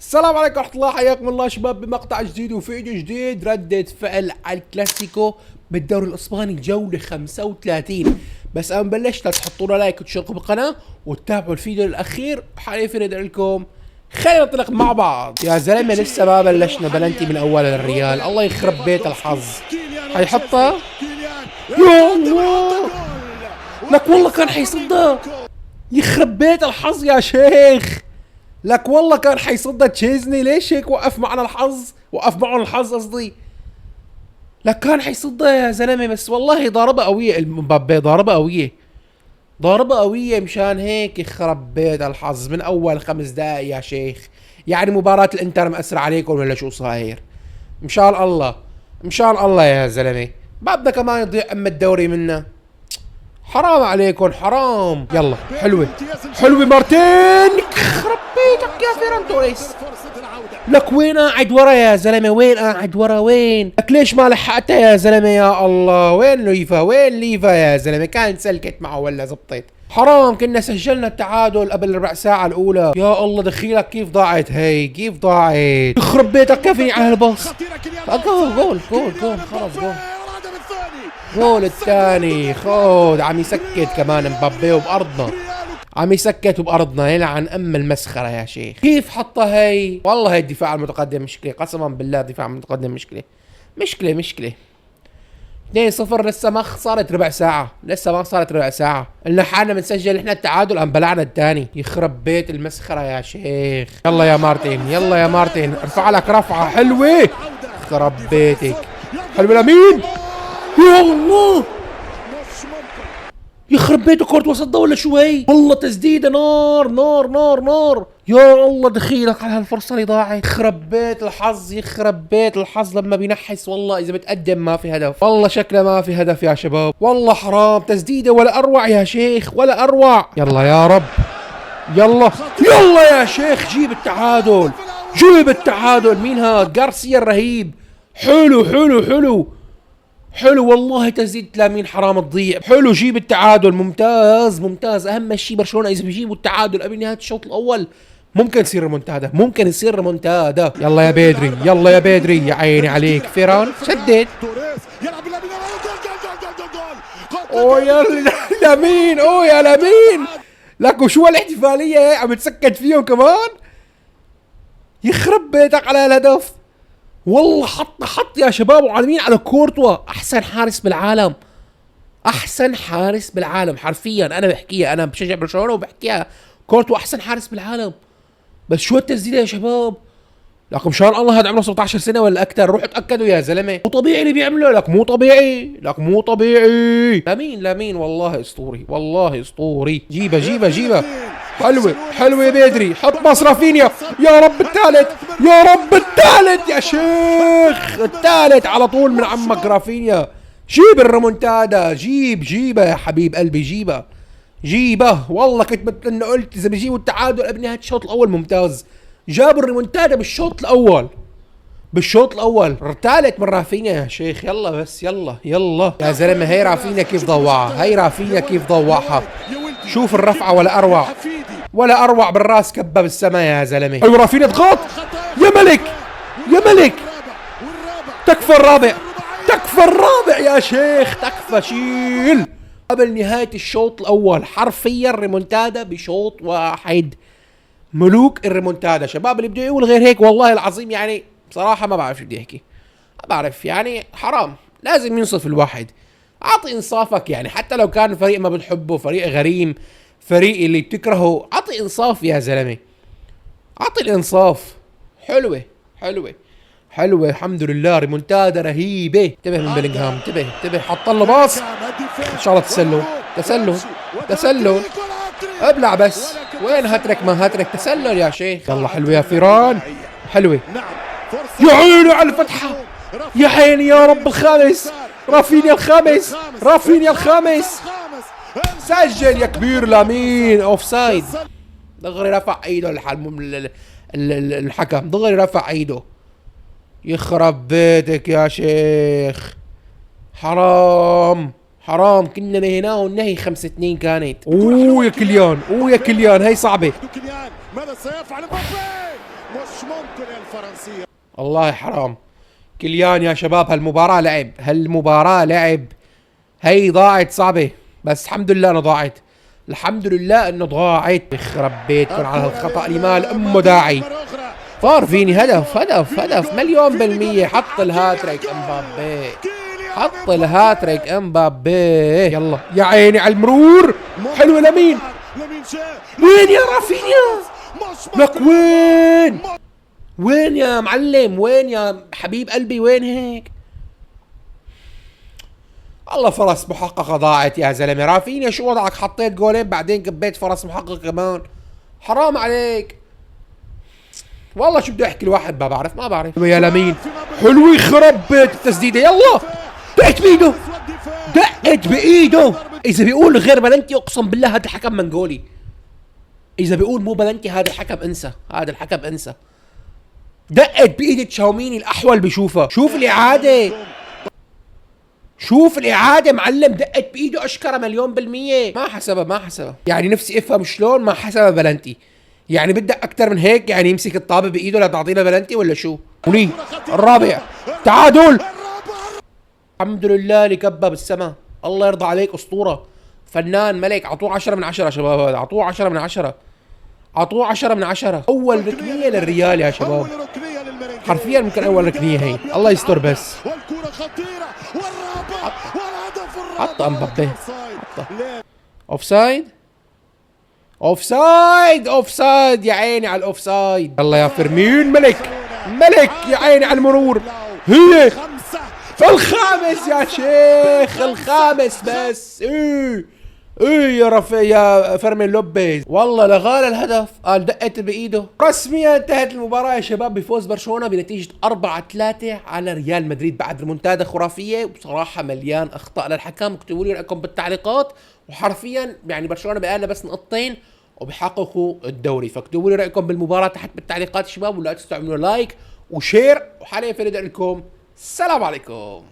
السلام عليكم ورحمة الله، حياكم الله شباب بمقطع جديد وفيديو جديد. ردة فعل على الكلاسيكو بالدوري الاسباني جولة 35. بس انا بلشت، لا تحطوا له لايك وتشتركوا بالقناة وتتابعوا الفيديو الاخير. حاليا في لكم خلينا ننطلق مع بعض. يا زلمة لسه ما بلشنا بلنتي من اول الريال، الله يخرب بيت الحظ. حيحطها يا الله، لك والله كان حيصدها. يخرب بيت الحظ يا شيخ، لك والله كان حيصدها تشيزني. ليش هيك وقف معنا الحظ؟ وقف معهم الحظ قصدي. لك كان حيصدها يا زلمه، بس والله ضاربه قويه المبابي، ضاربه قويه، ضاربه قويه. مشان هيك يخرب بيت الحظ من اول 5 دقائق يا شيخ. يعني مباراة الانتر مأثرة عليكم ولا شو صاير؟ مشان الله، مشان الله يا زلمه، ما بدنا كمان يضيع ام الدوري منا. حرام عليكم، حرام. يلا حلوة حلوة مارتين، خرب بيتك يا فيران توريس. لك وين قاعد ورا يا زلمة؟ وين قاعد ورا؟ وين؟ لك ليش ما لحقتها يا زلمة؟ يا الله، وين ليفا؟ وين ليفا يا زلمة؟ كانت سلكت معه ولا زبطت؟ حرام، كنا سجلنا التعادل قبل ربع ساعة الأولى. يا الله دخيلك كيف ضاعت هي، كيف ضاعت؟ يخرب بيتك كفني على الباص. جول جول جول جول، خلص جول. جول الثاني. خود عم يسكت كمان مبابي وبأرضنا، عم يسكت وبأرضنا. يلعن ام المسخرة يا شيخ. كيف حطها هي؟ والله هي الدفاع المتقدم مشكلة، قسما بالله الدفاع المتقدم مشكلة. مشكلة 2-0. لسه ما صارت ربع ساعة، لسه ما صارت ربع ساعة. قلنا حالنا بنسجل احنا التعادل، قام بلعنا الثاني. يخرب بيت المسخرة يا شيخ. يلا يا مارتين، يلا يا مارتين، ارفع لك رفعة حلوة. خرب بيتك. حلوة لمين؟ يا الله، يخرب بيته. كورت وسط ولا شو هي؟ والله تسديده نار نار نار نار. يا الله دخيلك على هالفرصه اللي ضاعت. يخرب بيت الحظ، يخرب بيت الحظ لما بينحس. والله اذا بتقدم ما في هدف، والله شكله ما في هدف يا شباب. والله حرام، تسديده ولا اروع يا شيخ، ولا اروع. يلا يا رب، يلا يلا يا شيخ، جيب التعادل، جيب التعادل. مين هاد؟ غارسيا الرهيب. حلو حلو حلو حلو والله، تسديد لامين حرام تضيع. حلو، جيب التعادل. ممتاز ممتاز. اهم شيء برشلونه اذا بيجيبوا التعادل قبل نهايه الشوط الاول ممكن يصير ريمونتادا، ممكن يصير ريمونتادا. يلا يا بدري، يلا يا بدري، يا عيني عليك فيران. شدد. اوه يا لامين، اوه يا لامين. لك وشو الاحتفاليه عم تسكت فيهم كمان. يخرب بيتك على الهدف. والله حط يا شباب. وعالمين على كورتوا، احسن حارس بالعالم، احسن حارس بالعالم حرفيا. انا بحكيها، انا بشجع برشلونه وبحكيها. كورتوا احسن حارس بالعالم. بس شو التسديده يا شباب؟ لكم شان الله هذا عمره 17 سنه ولا اكثر. روحوا تاكدوا يا زلمه، مو طبيعي اللي بيعمله. لك مو طبيعي، لك مو طبيعي. لامين والله اسطوري، والله اسطوري. جيبه جيبه جيبه. حلوة حلوة يا بدري. حط باص رافينيا. يا رب الثالث، يا رب الثالث يا شيخ. الثالث على طول من عمك رافينيا. جيب الريمونتادا، جيبه يا حبيب قلبي، جيبه. والله كنت انه قلت اذا بيجيبوا التعادل قبل نهاية الشوط الاول ممتاز. جابوا الريمونتادا بالشوط الاول، بالشوط الاول. ثالث من رافينيا يا شيخ. يلا بس، يلا يلا يا زلمه. هي رافينيا كيف ضوعها، هي رافينيا كيف ضوعها. شوف الرفعه، ولا اروع، ولا اروع. بالراس كبه بالسماء يا زلمه. ايوه رافينيا ضغط. يا ملك، يا ملك. تكفى الرابع، تكفى الرابع يا شيخ، تكفى. شيل. قبل نهايه الشوط الاول حرفيا ريمونتادا بشوط واحد. ملوك الريمونتادا شباب. اللي بده يقول غير هيك والله العظيم يعني بصراحه ما بعرف شو بدي احكي. ما بعرف يعني، حرام. لازم ينصف الواحد. اعطي انصافك يعني، حتى لو كان فريق ما بتحبه، فريق غريم، فريق اللي بتكرهه، اعطي انصاف يا زلمه، اعطي الانصاف. حلوه حلوه حلوه. الحمد لله ريمونتادا رهيبه. انتبه من بلينغهام، انتبه حط له باص. ان شاء الله تسلل. ابلع بس. وين هاتريك؟ ما هاتريك، تسلل يا شيخ. يلا حلوه يا فيران، حلوه. يا عيني على الفتحه، يا عيني يا رب. الخامس، رافينيا الخامس، رافينيا الخامس. سجل يا كبير. لامين اوف سايد. دغري رفع ايده الحكم، دغري رفع ايده. يخرب بيتك يا شيخ، حرام حرام. كنا نهيناه والنهي 5-2 كانت. اوه يا كليان، اوه يا كليان، هي صعبة. ماذا سيفعل مبابي؟ مش ممكن الفرنسية. والله حرام. كليان يا شباب هالمباراة لعب، هالمباراة لعب. هي ضاعت صعبة، بس الحمد لله انه ضاعت. الحمد لله انه ضاعت. يخرب بيتكم على هالخطأ اللي مال امه داعي. صار فيني هدف هدف هدف مليون بالمية. حط الهاتريك امبابي، حط الهاتريك امبابي. يلا يا عيني على المرور. حلوة لمين؟ وين يا رافينيا؟ لك وين؟ وين يا معلم؟ وين يا حبيب قلبي؟ وين هيك؟ الله فرص محققة ضاعت يا زلمة. رافينيا شو وضعك؟ حطيت جولين بعدين كبيت فرص محققة كمان. حرام عليك والله. شو بدي احكي الواحد ما بعرف ما بعرف. يا لمين حلو يخرب بيت التسديدة. يلا دقت بايده، دقت بايده. اذا بيقول غير بلنتي اقسم بالله هذا الحكم منغولي. اذا بيقول مو بلنتي هذا الحكم انسى، هذا الحكم انسى. دقت بايد تشاوميني الاحول بشوفها. شوف الاعادة، شوف الاعادة معلم. دقت بايده اشكره مليون بالمية. ما حسبها ما حسبها. يعني نفسي افهم شلون ما حسبها بلنتي. يعني بدك اكتر من هيك؟ يعني يمسك الطابة بايده لتعطينا بلنتي ولا شو؟ ولي الرابع تعادل. الحمد لله اللي كبه بالسما. الله يرضى عليك اسطورة فنان ملك. عطوه 10 من 10 يا شباب. هذا عطوه 10 من 10. عطوه 10 من 10. اول ركنية للريال يا شباب. حرفيا ممكن اول ركنية هي. الله يستر بس. حط امبابي. اوف سايد، اوف سايد، اوف سايد. يا عيني على الاوف سايد. يلا يا فيرمين ملك، ملك. يا عيني على المرور. هي الخامس يا شيخ، الخامس بس. ايه يا يا فيرمين لوبيز. والله لغال الهدف. قال دقت بايده. رسميا انتهت المباراة يا شباب بفوز برشلونة بنتيجة 4-3 على ريال مدريد بعد ريمونتادا خرافية. وبصراحة مليان اخطاء للحكم. اكتبوا لي رايكم بالتعليقات. وحرفيا يعني برشلونة بقى لنا بس نقطتين وبيحققوا الدوري. فاكتبوا لي رايكم بالمباراة تحت بالتعليقات شباب. ولا تنسوا تعملوا لايك وشير. وحاليا في لكم السلام عليكم.